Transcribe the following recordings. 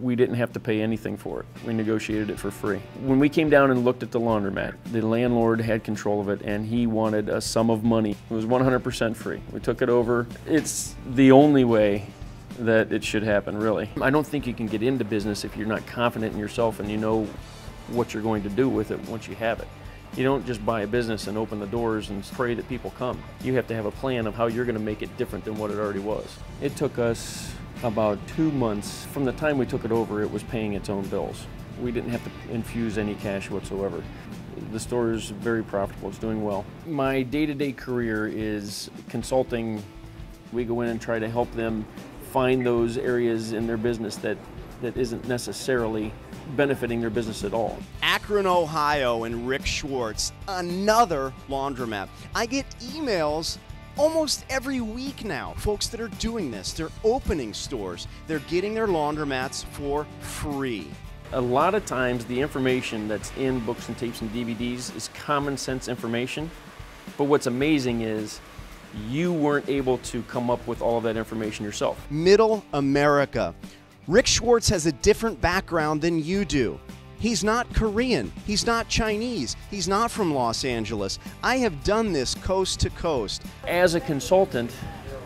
We didn't have to pay anything for it. We negotiated it for free. When we came down and looked at the laundromat, the landlord had control of it and he wanted a sum of money. It was 100% free. We took it over. It's the only way that it should happen, really. I don't think you can get into business if you're not confident in yourself and you know what you're going to do with it once you have it. You don't just buy a business and open the doors and pray that people come. You have to have a plan of how you're going to make it different than what it already was. It took us about 2 months. From the time we took it over, it was paying its own bills. We didn't have to infuse any cash whatsoever. The store is very profitable, it's doing well. My day-to-day career is consulting. We go in and try to help them find those areas in their business that isn't necessarily benefiting their business at all. AKRON Ohio and Rick Schwartz, another laundromat. I get emails almost every week now. Folks that are doing this, they're opening stores. They're getting their laundromats for free. A lot of times the information that's in books and tapes and DVDs is common sense information, but what's amazing is you weren't able to come up with all of that information yourself. Middle America. Rick Schwartz has a different background than you do. He's not Korean, he's not Chinese, he's not from Los Angeles. I have done this coast to coast. As a consultant,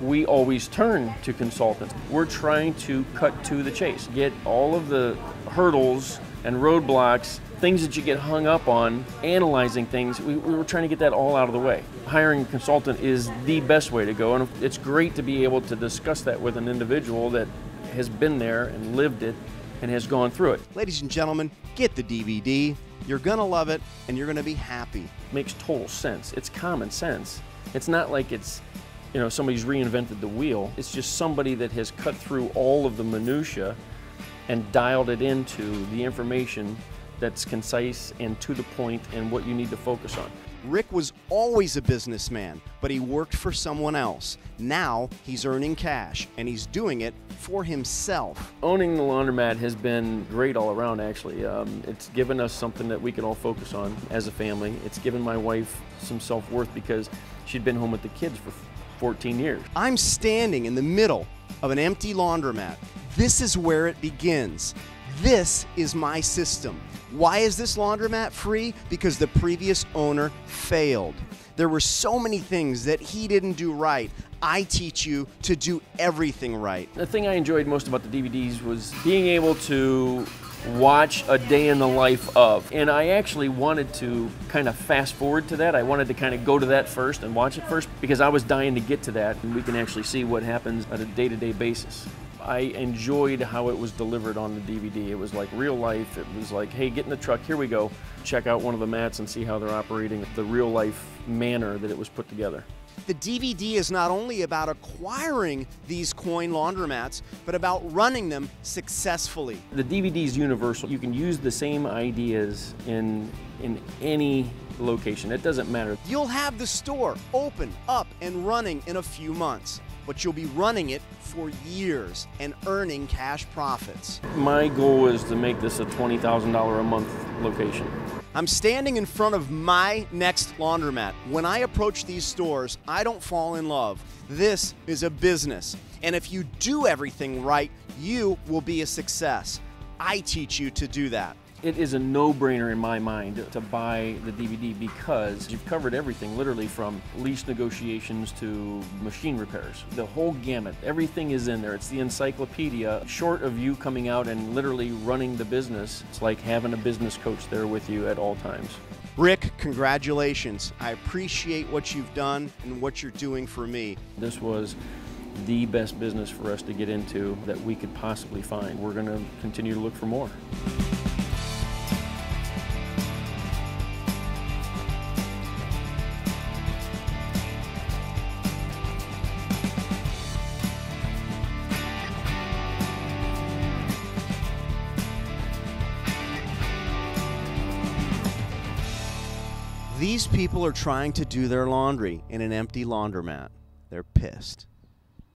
we always turn to consultants. We're trying to cut to the chase, get all of the hurdles and roadblocks, things that you get hung up on, analyzing things. We were trying to get that all out of the way. Hiring a consultant is the best way to go, and it's great to be able to discuss that with an individual that has been there and lived it and has gone through it. Ladies and gentlemen, get the DVD. You're gonna love it and you're gonna be happy. Makes total sense. It's common sense. It's not like it's, somebody's reinvented the wheel. It's just somebody that has cut through all of the minutia and dialed it into the information that's concise and to the point and what you need to focus on. Rick was always a businessman, but he worked for someone else. Now he's earning cash and he's doing it for himself. Owning the laundromat has been great all around, actually. It's given us something that we can all focus on as a family. It's given my wife some self-worth because she'd been home with the kids for 14 years. I'm standing in the middle of an empty laundromat. This is where it begins. This is my system. Why is this laundromat free? Because the previous owner failed. There were so many things that he didn't do right. I teach you to do everything right. The thing I enjoyed most about the DVDs was being able to watch a day in the life of. And I actually wanted to kind of fast forward to that. I wanted to kind of go to that first and watch it first because I was dying to get to that and we can actually see what happens on a day-to-day basis. I enjoyed how it was delivered on the DVD. It was like real life. It was like, hey, get in the truck, here we go. Check out one of the mats and see how they're operating, the real life manner that it was put together. The DVD is not only about acquiring these coin laundromats, but about running them successfully. The DVD is universal. You can use the same ideas in any location. It doesn't matter. You'll have the store open, up, and running in a few months, but you'll be running it for years and earning cash profits. My goal is to make this a $20,000 a month location. I'm standing in front of my next laundromat. When I approach these stores, I don't fall in love. This is a business. And if you do everything right, you will be a success. I teach you to do that. It is a no-brainer in my mind to buy the DVD because you've covered everything, literally from lease negotiations to machine repairs. The whole gamut, everything is in there. It's the encyclopedia. Short of you coming out and literally running the business, it's like having a business coach there with you at all times. Rick, congratulations. I appreciate what you've done and what you're doing for me. This was the best business for us to get into that we could possibly find. We're going to continue to look for more. These people are trying to do their laundry in an empty laundromat. They're pissed.